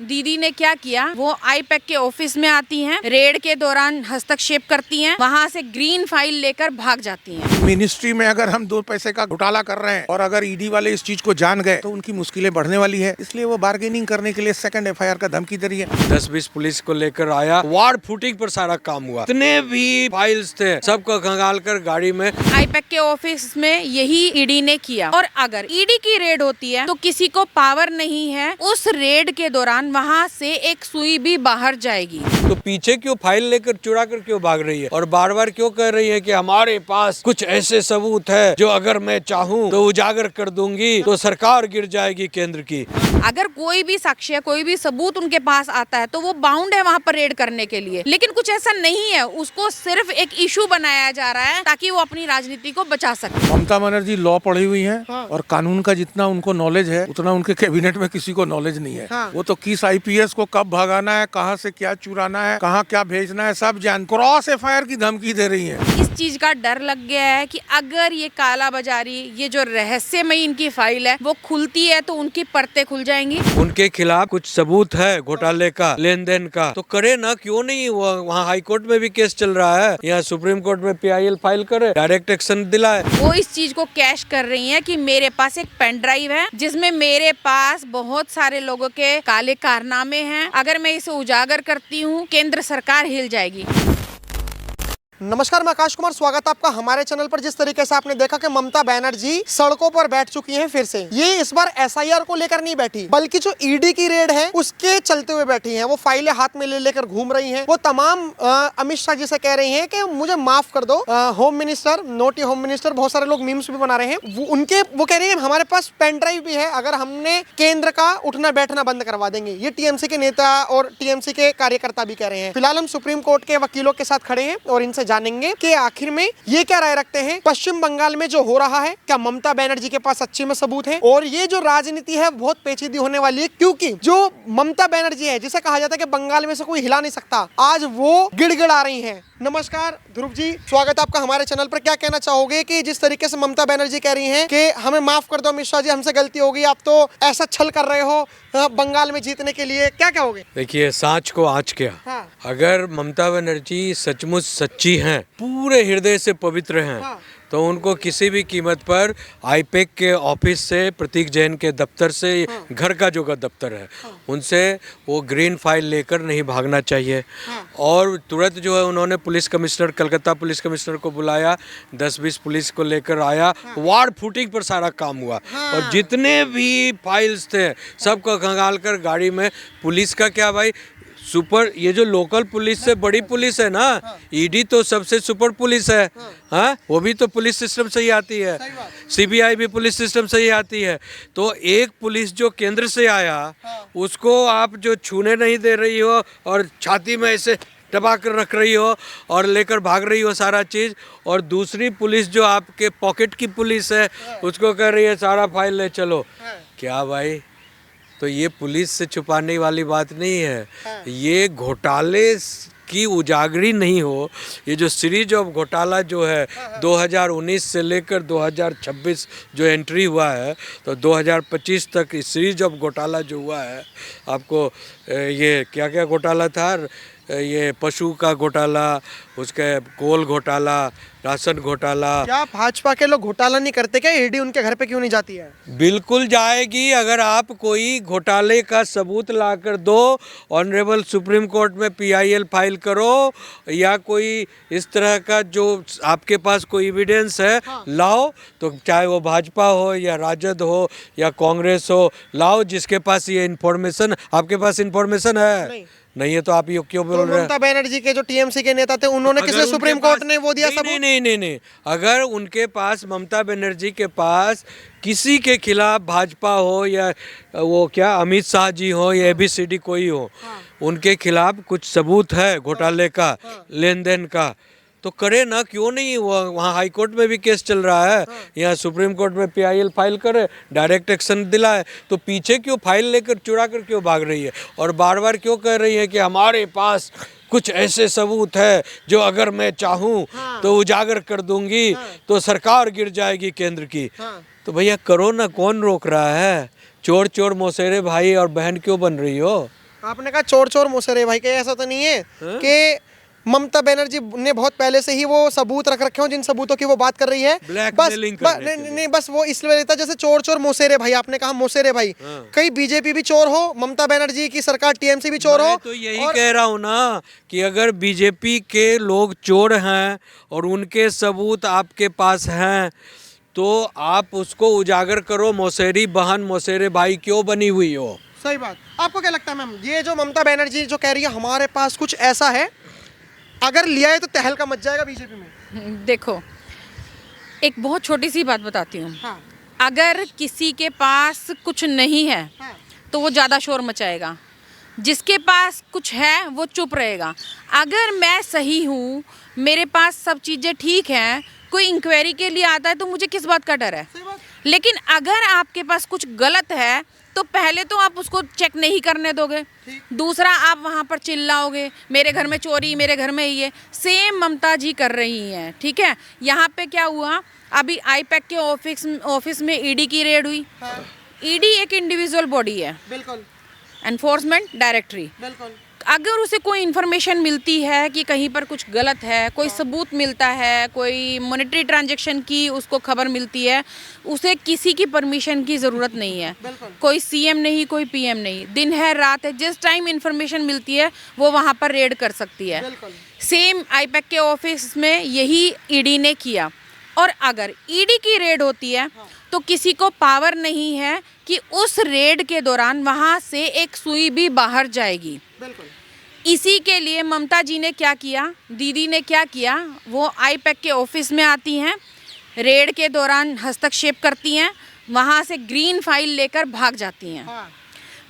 दीदी ने क्या किया, वो आईपैक के ऑफिस में आती हैं, रेड के दौरान हस्तक्षेप करती हैं, वहाँ से ग्रीन फाइल लेकर भाग जाती हैं। मिनिस्ट्री में अगर हम 2 पैसे का घोटाला कर रहे हैं और अगर ईडी वाले इस चीज को जान गए तो उनकी मुश्किलें बढ़ने वाली है, इसलिए वो बार्गेनिंग करने के लिए सेकंड एफआईआर का धमकी दे रही है। 10-20 पुलिस को लेकर आया, वार्ड फुटिंग पर सारा काम हुआ, इतने भी फाइल्स थे सबको खंगाल कर गाड़ी में। आईपैक के ऑफिस में यही ईडी ने किया, और अगर ईडी की रेड होती है तो किसी को पावर नहीं है उस रेड के दौरान वहाँ से एक सुई भी बाहर जाएगी। तो पीछे क्यों फाइल लेकर चुरा कर क्यों भाग रही है और बार बार क्यों कह रही है कि हमारे पास कुछ ऐसे सबूत है जो अगर मैं चाहूँ तो उजागर कर दूंगी, तो सरकार गिर जाएगी केंद्र की। अगर कोई भी साक्ष्य, कोई भी सबूत उनके पास आता है तो वो बाउंड है वहाँ पर रेड करने के लिए, लेकिन कुछ ऐसा नहीं है, उसको सिर्फ एक इशू बनाया जा रहा है ताकि वो अपनी राजनीति को बचा सके। ममता बनर्जी लॉ पढ़ी हुई है और कानून का जितना उनको नॉलेज है उतना उनके कैबिनेट में किसी को नॉलेज नहीं है। वो तो किस आईपीएस को कब भगाना है, कहाँ से क्या चुराना है, कहाँ क्या भेजना है, सब जान क्रॉस एफआईआर की धमकी दे रही है। इस चीज का डर लग गया है कि अगर ये काला बाजारी, ये जो रहस्यमयी इनकी फाइल है वो खुलती है तो उनकी परतें खुल जाएंगी। उनके खिलाफ कुछ सबूत है घोटाले का, लेन देन का, तो करे ना, क्यों नहीं? वहाँ हाई कोर्ट में भी केस चल रहा है, यहाँ सुप्रीम कोर्ट में पीआईएल फाइल करे, डायरेक्ट एक्शन दिलाए। वो इस चीज को कैश कर रही हैं कि मेरे पास एक पेन ड्राइव है जिसमें मेरे पास बहुत सारे लोगों के काले कारनामे हैं, अगर मैं इसे उजागर करती हूँ केंद्र सरकार हिल जाएगी। नमस्कार, मैं आकाश कुमार, स्वागत है आपका हमारे चैनल पर। जिस तरीके से आपने देखा कि ममता बनर्जी सड़कों पर बैठ चुकी हैं फिर से, ये इस बार एसआईआर को लेकर नहीं बैठी बल्कि जो ईडी की रेड है उसके चलते हुए बैठी हैं। वो फाइलें हाथ में ले लेकर घूम रही हैं। वो तमाम अमित शाह जी से कह रही हैं कि मुझे माफ कर दो, home minister, naughty home minister, बहुत सारे लोग मीम्स भी बना रहे हैं। वो कह रही है हमारे पास पेन ड्राइव भी है, अगर हमने केंद्र का उठना बैठना बंद करवा देंगे। ये टीएमसी के नेता और टीएमसी के कार्यकर्ता भी कह रहे हैं। फिलहाल हम सुप्रीम कोर्ट के वकीलों के साथ खड़े हैं और इनसे जानेंगे कि आखिर में ये क्या राय रखते हैं। पश्चिम बंगाल में जो हो रहा है, क्या ममता बनर्जी के पास सच्ची में सबूत है? और ये जो राजनीति है बहुत पेचीदी होने वाली है, क्योंकि जो ममता बनर्जी है, जिसे कहा जाता है कि बंगाल में से कोई हिला नहीं सकता, आज वो गिड़गिड़ा रही हैं। नमस्कार ध्रुव जी, स्वागत है आपका हमारे चैनल पर। क्या कहना चाहोगे कि जिस तरीके से ममता बनर्जी कह रही हैं कि हमें माफ कर दो अमित शाह जी, हमसे गलती हो गई, आप तो ऐसा छल कर रहे हो बंगाल में जीतने के लिए, क्या कहोगे? देखिए, सांच को आँच क्या। हाँ। अगर ममता बनर्जी सचमुच सच्ची हैं, पूरे हृदय से पवित्र हैं, हाँ। तो उनको किसी भी कीमत पर आईपैक के ऑफिस से, प्रतीक जैन के दफ्तर से, घर का जो दफ्तर है, उनसे वो ग्रीन फाइल लेकर नहीं भागना चाहिए। और तुरंत जो है उन्होंने police commissioner, Calcutta police commissioner को बुलाया, 10-20 पुलिस को लेकर आया, वार्ड फुटिंग पर सारा काम हुआ, और जितने भी फाइल्स थे सबको खंगाल कर गाड़ी में। पुलिस का क्या भाई, सुपर, ये जो लोकल पुलिस से बड़ी पुलिस है ना, ईडी तो सबसे सुपर पुलिस है। हाँ, वो भी तो पुलिस सिस्टम से ही आती है, सीबीआई भी पुलिस सिस्टम से ही आती है। तो एक पुलिस जो केंद्र से आया, उसको आप जो छूने नहीं दे रही हो और छाती में ऐसे दबा कर रख रही हो और लेकर भाग रही हो सारा चीज़, और दूसरी पुलिस जो आपके पॉकेट की पुलिस है उसको कह रही है सारा फाइल ले चलो। क्या भाई, तो ये पुलिस से छुपाने वाली बात नहीं है। ये घोटाले की उजागरी नहीं हो, ये जो सीरीज ऑफ घोटाला जो है 2019 से लेकर 2026 जो एंट्री हुआ है, तो 2025 तक इस सीरीज ऑफ घोटाला जो हुआ है, आपको ये क्या क्या घोटाला था, ये पशु का घोटाला, उसके कोल घोटाला, राशन घोटाला। क्या भाजपा के लोग घोटाला नहीं करते क्या? ईडी उनके घर पे क्यों नहीं जाती है? बिल्कुल जाएगी। अगर आप कोई घोटाले का सबूत ला कर दो, ऑनरेबल सुप्रीम कोर्ट में पीआईएल फाइल करो, या कोई इस तरह का जो आपके पास कोई एविडेंस है लाओ, तो चाहे वो भाजपा हो या राजद हो या कांग्रेस हो, लाओ, जिसके पास ये इन्फॉर्मेशन, आपके पास इन्फॉर्मेशन है नहीं है तो आप ये क्यों बोल रहे हैं? ममता बनर्जी के जो टीएमसी के नेता थे, उन्होंने किसने, सुप्रीम कोर्ट ने वो दिया सबूत? नहीं, अगर उनके पास, ममता बनर्जी के पास किसी के खिलाफ, भाजपा हो या वो क्या अमित शाह जी हो या एबीसीडी कोई हो, उनके खिलाफ कुछ सबूत है घोटाले का, लेन देन का, तो करे ना, क्यों नहीं? वहाँ हाई कोर्ट में भी केस चल रहा है, यहाँ सुप्रीम कोर्ट में पीआईएल फाइल करे, डायरेक्ट एक्शन दिलाए। तो पीछे क्यों फाइल लेकर चुरा कर क्यों भाग रही है और बार बार क्यों कह रही है कि हमारे पास कुछ ऐसे सबूत है जो अगर मैं चाहूँ तो उजागर कर दूंगी, तो सरकार गिर जाएगी केंद्र की। तो भैया करो ना, कौन रोक रहा है? चोर चोर मौसेरे भाई और बहन क्यों बन रही हो? आपने कहा चोर चोर मुसरे भाई, के ऐसा तो नहीं है कि ममता बनर्जी ने बहुत पहले से ही वो सबूत रख रखे हो जिन सबूतों की वो बात कर रही है? Blackmailing करने के लिए। नहीं, बस वो इसलिए रहता जैसे चोर चोर मोसेरे भाई, आपने कहा मोसेरे भाई, कहीं बीजेपी भी चोर हो, ममता बनर्जी की सरकार टीएमसी भी चोर हो। मैं तो यही कह रहा हूँ ना कि अगर बीजेपी के लोग चोर हैं और उनके सबूत आपके पास हैं तो आप उसको उजागर करो। मौसेरी बहन मौसेरे भाई क्यों बनी हुई हो? सही बात। आपको क्या लगता है मैम, ये जो ममता बनर्जी जो कह रही है हमारे पास कुछ ऐसा है, अगर लिया है तो तहलका मच जाएगा बीजेपी में? देखो, एक बहुत छोटी सी बात बताती हूँ। हाँ। अगर किसी के पास कुछ नहीं है हाँ। तो वो ज़्यादा शोर मचाएगा, जिसके पास कुछ है वो चुप रहेगा। अगर मैं सही हूँ, मेरे पास सब चीज़ें ठीक हैं, कोई इंक्वायरी के लिए आता है तो मुझे किस बात का डर है? लेकिन अगर आपके पास कुछ गलत है तो पहले तो आप उसको चेक नहीं करने दोगे, दूसरा आप वहाँ पर चिल्लाओगे मेरे घर में चोरी, मेरे घर में ये। सेम ममता जी कर रही हैं, ठीक है। यहाँ पे क्या हुआ, अभी आईपैक के ऑफिस में ईडी की रेड हुई। ईडी एक इंडिविजुअल बॉडी है, बिल्कुल, एनफोर्समेंट डायरेक्टरी। बिल्कुल। अगर उसे कोई इन्फॉर्मेशन मिलती है कि कहीं पर कुछ गलत है, कोई सबूत मिलता है, कोई मॉनेटरी ट्रांजैक्शन की उसको खबर मिलती है, उसे किसी की परमिशन की ज़रूरत नहीं है। कोई सीएम नहीं, कोई पीएम नहीं, दिन है रात है, जिस टाइम इन्फॉर्मेशन मिलती है वो वहाँ पर रेड कर सकती है। सेम आईपैक के ऑफिस में यही ईडी ने किया। और अगर ईडी की रेड होती है तो किसी को पावर नहीं है कि उस रेड के दौरान वहाँ से एक सुई भी बाहर जाएगी। इसी के लिए ममता जी ने क्या किया, दीदी ने क्या किया, वो आईपैक के ऑफिस में आती हैं, रेड के दौरान हस्तक्षेप करती हैं, वहाँ से ग्रीन फाइल लेकर भाग जाती हैं।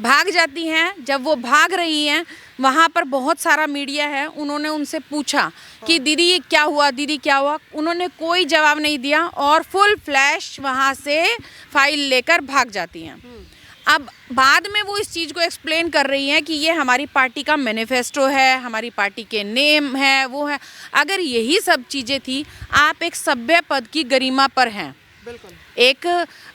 भाग जाती हैं। जब वो भाग रही हैं, वहाँ पर बहुत सारा मीडिया है, उन्होंने उनसे पूछा कि दीदी क्या हुआ, दीदी क्या हुआ। उन्होंने कोई जवाब नहीं दिया और फुल फ्लैश वहाँ से फाइल लेकर भाग जाती हैं। अब बाद में वो इस चीज़ को एक्सप्लेन कर रही हैं कि ये हमारी पार्टी का मैनिफेस्टो है, हमारी पार्टी के नेम है, वो है। अगर यही सब चीज़ें थी, आप एक सभ्य पद की गरिमा पर हैं, एक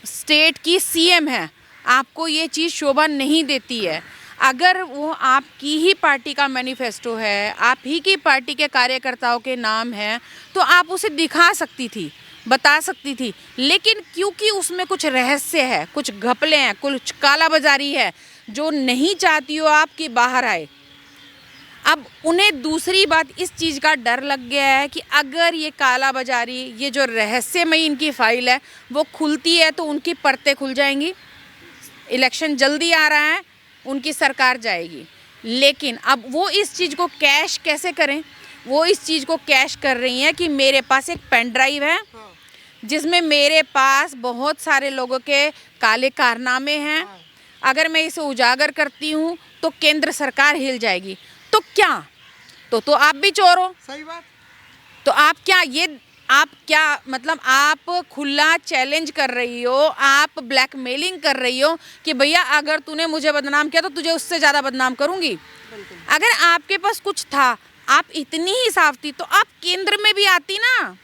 स्टेट की सीएम है, आपको ये चीज़ शोभा नहीं देती है। अगर वो आपकी ही पार्टी का मैनिफेस्टो है, आप ही की पार्टी के कार्यकर्ताओं के नाम है, तो आप उसे दिखा सकती थी, बता सकती थी। लेकिन क्योंकि उसमें कुछ रहस्य है, कुछ घपले हैं, कुछ कालाबाजारी है, जो नहीं चाहती हो आप कि बाहर आए। अब उन्हें दूसरी बात इस चीज़ का डर लग गया है कि अगर ये कालाबाजारी, ये जो रहस्यमयी इनकी फाइल है, वो खुलती है तो उनकी परतें खुल जाएंगी। इलेक्शन जल्दी आ रहा है, उनकी सरकार जाएगी। लेकिन अब वो इस चीज़ को कैश कैसे करें? वो इस चीज़ को कैश कर रही हैं कि मेरे पास एक पेन ड्राइव है जिसमें मेरे पास बहुत सारे लोगों के काले कारनामे हैं। अगर मैं इसे उजागर करती हूँ तो केंद्र सरकार हिल जाएगी। तो क्या, तो आप भी चोर हो। सही बात। तो आप क्या मतलब आप खुला चैलेंज कर रही हो, आप ब्लैकमेलिंग कर रही हो कि भैया अगर तूने मुझे बदनाम किया तो तुझे उससे ज़्यादा बदनाम करूँगी। अगर आपके पास कुछ था, आप इतनी ही साफ थी, तो आप केंद्र में भी आती ना।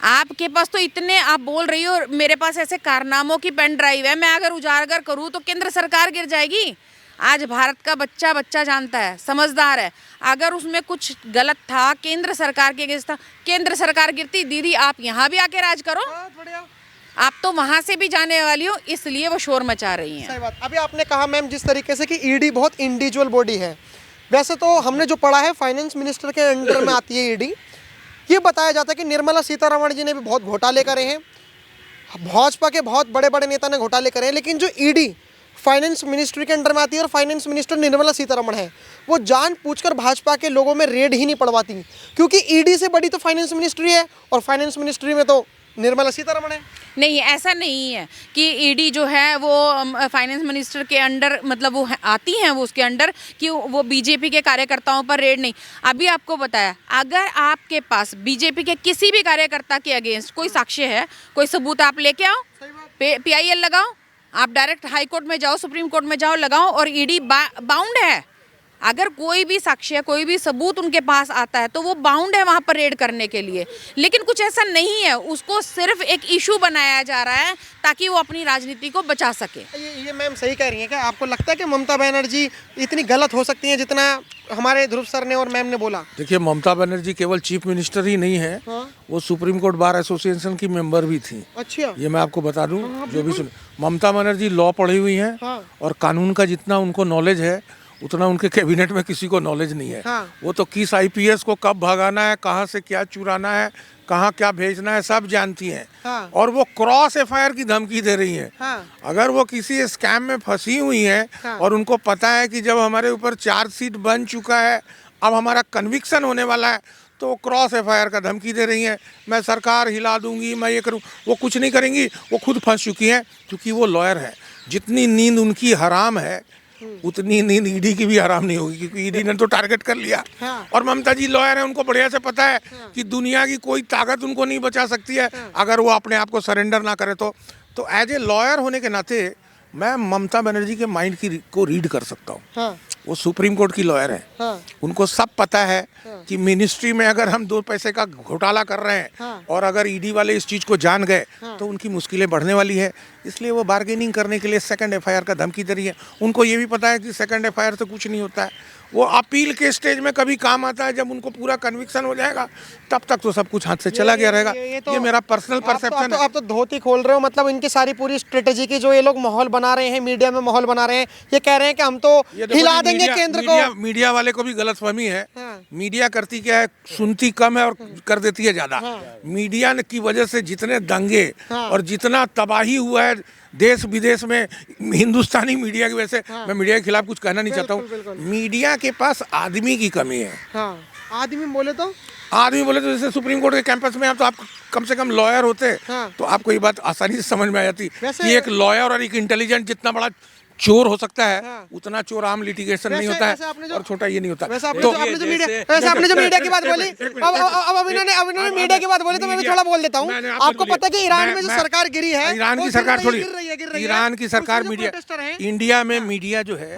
आपके पास तो इतने, आप बोल रही हो मेरे पास ऐसे कारनामों की पेन ड्राइव है, मैं अगर उजागर करूँ तो केंद्र सरकार गिर जाएगी। आज भारत का बच्चा जानता है, समझदार है। अगर उसमें कुछ गलत था, केंद्र सरकार के अगेंस्ट था, केंद्र सरकार गिरती। दीदी आप यहाँ भी आके राज करो, आप तो वहाँ से भी जाने वाली हो, इसलिए वो शोर मचा रही हैं। सही बात। अभी आपने कहा मैम जिस तरीके से कि ईडी बहुत इंडिविजुअल बॉडी है, वैसे तो हमने जो पढ़ा है फाइनेंस मिनिस्टर के अंडर में आती है ईडी। ये बताया जाता है कि निर्मला सीतारमण जी ने भी बहुत घोटाले करे हैं, भाजपा के बहुत बड़े बड़े नेता ने घोटाले करे हैं, लेकिन जो ईडी फाइनेंस मिनिस्ट्री के अंडर में आती है और फाइनेंस मिनिस्टर निर्मला सीतारमण है, वो जानबूझकर भाजपा के लोगों में रेड ही नहीं पड़वाती, क्योंकि ईडी से बड़ी तो फाइनेंस मिनिस्ट्री है और फाइनेंस मिनिस्ट्री में तो निर्मला सीतारमण है। नहीं, ऐसा नहीं है कि ईडी जो है वो फाइनेंस मिनिस्टर के अंडर, मतलब वो आती हैं वो उसके अंडर, कि वो बीजेपी के कार्यकर्ताओं पर रेड नहीं। अभी आपको बताया, अगर आपके पास बीजेपी के किसी भी कार्यकर्ता के अगेंस्ट कोई साक्ष्य है, कोई सबूत, आप लेके आओ, PIL लगाओ, आप डायरेक्ट हाई कोर्ट में जाओ, सुप्रीम कोर्ट में जाओ, लगाओ, और ईडी बाउंड है, अगर कोई भी साक्ष्य कोई भी सबूत उनके पास आता है तो वो बाउंड है वहाँ पर रेड करने के लिए, लेकिन कुछ ऐसा नहीं है। उसको सिर्फ एक इशू बनाया जा रहा है ताकि वो अपनी राजनीति को बचा सके। ये मैम सही कह रही हैं क्या? आपको लगता है कि ममता बनर्जी इतनी गलत हो सकती हैं जितना हमारे ध्रुव सर ने और मैम ने बोला? देखिए, ममता बनर्जी केवल चीफ मिनिस्टर ही नहीं है, वो सुप्रीम कोर्ट बार एसोसिएशन की मेंबर भी थी। अच्छा, ये मैं आपको बता दूं, जो भी सुन, ममता बनर्जी लॉ पढ़ी हुई हैं और कानून का जितना उनको नॉलेज है उतना उनके कैबिनेट में किसी को नॉलेज नहीं है। वो तो किस आईपीएस को कब भगाना है, कहाँ से क्या चुराना है, कहाँ क्या भेजना है, सब जानती हैं। और वो क्रॉस एफआईआर की धमकी दे रही हैं। अगर वो किसी स्कैम में फंसी हुई हैं और उनको पता है कि जब हमारे ऊपर चार्जशीट बन चुका है, अब हमारा कन्विक्शन होने वाला है, तो क्रॉस एफआईआर का धमकी दे रही हैं। मैं सरकार हिला दूंगी, मैं ये करूं। वो कुछ नहीं करेंगी, वो खुद फंस चुकी हैं क्योंकि वो लॉयर है। जितनी नींद उनकी हराम है उतनी नींद ईडी की भी हराम नहीं होगी, क्योंकि ईडी ने तो टारगेट कर लिया। और ममता जी लॉयर है, उनको बढ़िया से पता है कि दुनिया की कोई ताकत उनको नहीं बचा सकती है अगर वो अपने आप को सरेंडर ना करे। तो एज ए लॉयर होने के नाते मैं ममता बनर्जी के माइंड को रीड कर सकता हूँ। वो सुप्रीम कोर्ट की लॉयर है, उनको सब पता है कि मिनिस्ट्री में अगर हम 2 पैसे का घोटाला कर रहे हैं और अगर ईडी वाले इस चीज़ को जान गए तो उनकी मुश्किलें बढ़ने वाली है। इसलिए वो बार्गेनिंग करने के लिए सेकंड एफआईआर का धमकी दे रही है। उनको ये भी पता है कि सेकंड एफआईआर से कुछ नहीं होता है, वो अपील के स्टेज में कभी काम आता है। जब उनको पूरा कन्विक्शन हो जाएगा तब तक तो सब कुछ हाथ से चला गया रहेगा। ये मेरा पर्सनल परसेप्शन है। आप तो धोती खोल रहे हो, मतलब इनकी सारी पूरी स्ट्रेटेजी की जो ये लोग माहौल बना रहे हैं, मीडिया में माहौल बना रहे हैं, ये कह रहे हैं कि हम तो हिला देंगे केंद्र को। मीडिया वाले को भी गलतफहमी है। मीडिया करती क्या है, सुनती कम है और कर देती है ज्यादा। मीडिया की वजह से जितने दंगे और जितना तबाही हुआ है देश विदेश में, हिंदुस्तानी मीडिया की वजह से, मैं मीडिया के खिलाफ कुछ कहना नहीं चाहता हूँ। मीडिया के पास आदमी की कमी है। आदमी बोले तो जैसे सुप्रीम कोर्ट के कैंपस में आप, तो आप कम से कम लॉयर होते तो आपको ये बात आसानी से समझ में आ जाती कि एक लॉयर और एक इंटेलिजेंट जितना बड़ा चोर हो सकता है उतना चोर आम लिटिगेशन नहीं होता है, और छोटा ये नहीं होता। वैसे आपने जो मीडिया की बात बोली, अब इन्होंने मीडिया की बात बोली तो मैं भी थोड़ा बोल देता हूँ। आपको पता है कि ईरान में जो सरकार गिरी है, ईरान की सरकार थोड़ी, ईरान की सरकार मीडिया, इंडिया में मीडिया जो है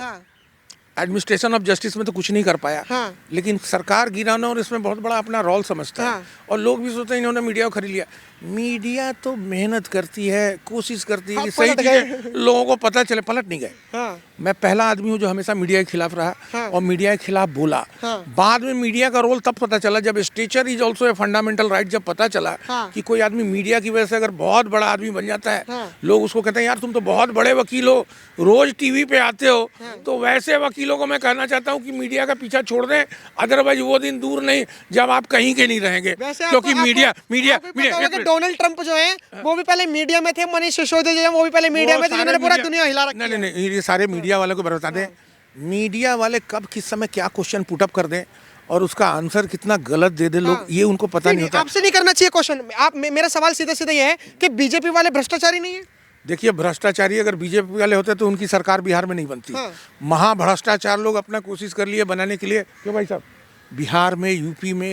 एडमिनिस्ट्रेशन ऑफ जस्टिस में तो कुछ नहीं कर पाया, लेकिन सरकार गिराना और इसमें बहुत बड़ा अपना रोल समझता है। और लोग भी सोचते हैं इन्होंने मीडिया को खरीद लिया। मीडिया तो मेहनत करती है, कोशिश करती है कि सही चीजें लोगों को पता चले। पलट नहीं गए। मैं पहला आदमी हूँ जो हमेशा मीडिया के खिलाफ रहा और मीडिया के खिलाफ बोला। बाद में मीडिया का रोल तब पता चला जब stature is also a fundamental right, जब पता चला कि कोई आदमी मीडिया की वजह से अगर बहुत बड़ा आदमी बन जाता है, लोग उसको कहते हैं यार तुम तो बहुत बड़े वकील हो, रोज टीवी पे आते हो। तो वैसे वकीलों को मैं कहना चाहता हूँ कि मीडिया का पीछा छोड़ दें, अदरवाइज वो दिन दूर नहीं जब आप कहीं के नहीं रहेंगे। क्योंकि मीडिया डोनाल्ड ट्रंप जो है वो भी पहले मीडिया में थे, मनीष सिसोदिया वो भी पहले मीडिया में थे, जिन्होंने पूरा दुनिया हिला रखी है। नहीं, ये सारे मीडिया वालों को बता दें, मीडिया वाले कब किस समय क्या क्वेश्चन पुटअप कर दें और उसका आंसर कितना गलत दे दे लोग, ये उनको पता नहीं होता। आपसे नहीं करना चाहिए क्वेश्चन। आप, मेरा सवाल सीधा सीधा ये है कि बीजेपी वाले भ्रष्टाचारी नहीं है? देखिए, भ्रष्टाचारी अगर बीजेपी वाले होते तो उनकी सरकार बिहार में नहीं बनती। महाभ्रष्टाचार लोग अपना कोशिश कर लिए बनाने के लिए। क्यों भाई साहब, बिहार में, यूपी में,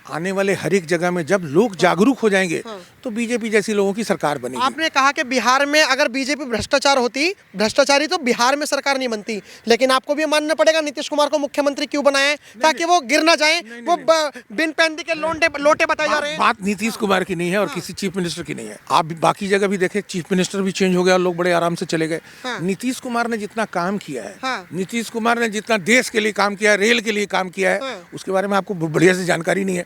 आने वाले हर एक जगह में जब लोग जागरूक हो जाएंगे तो बीजेपी जैसी लोगों की सरकार बनेगी। आपने कहा कि बिहार में अगर बीजेपी भ्रष्टाचारी तो बिहार में सरकार नहीं बनती, लेकिन आपको भी मानना पड़ेगा नीतीश कुमार को मुख्यमंत्री क्यों बनाया, ताकि वो गिर ना जाए। वो बिन पैंदी के लोटे बताए जा रहे हैं। बात नीतीश कुमार की नहीं है और किसी चीफ मिनिस्टर की नहीं है। आप बाकी जगह भी देखें, चीफ मिनिस्टर भी चेंज हो गया और लोग बड़े आराम से चले गए। नीतीश कुमार ने जितना काम किया है, नीतीश कुमार ने जितना देश के लिए काम किया है, रेल के लिए काम किया है, उसके बारे में आपको बढ़िया से जानकारी नहीं है।